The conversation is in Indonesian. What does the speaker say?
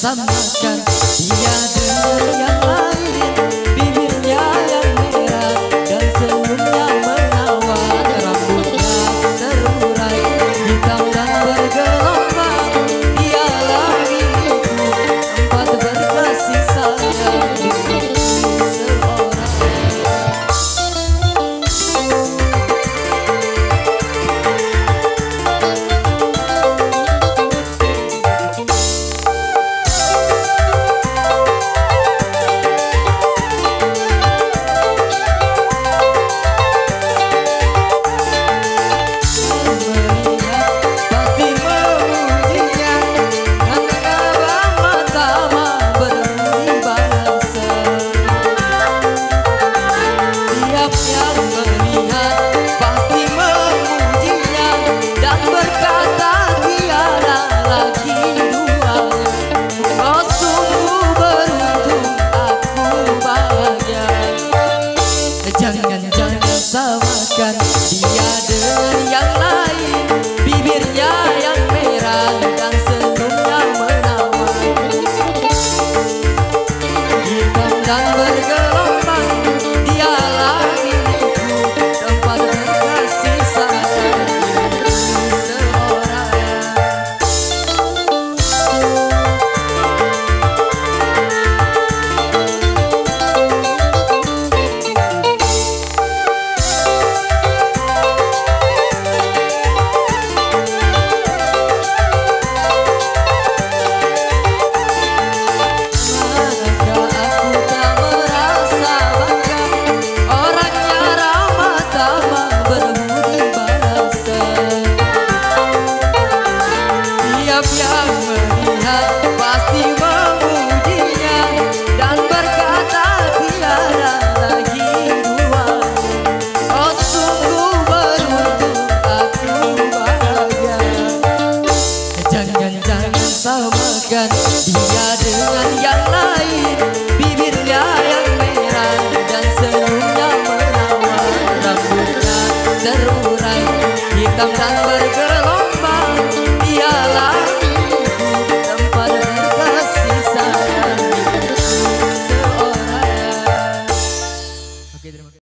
samakan dia dengan yang lain. Bibirnya yang merah dan senyumnya menawan, rambutnya terurai hitam dan bergelombang. Dialah milikku, tempat berkasih sayang di seorang. Jangan samakan dia dengan yang lain. Bibirnya yang merah dan senyumnya menawan, hitam dan bergelombang. Dialah milikku, tempat berkasih sayang seorang. Samakan dia dengan yang lain. Bibirnya yang merah dan senyumnya menawan, rambutnya terurai hitam dan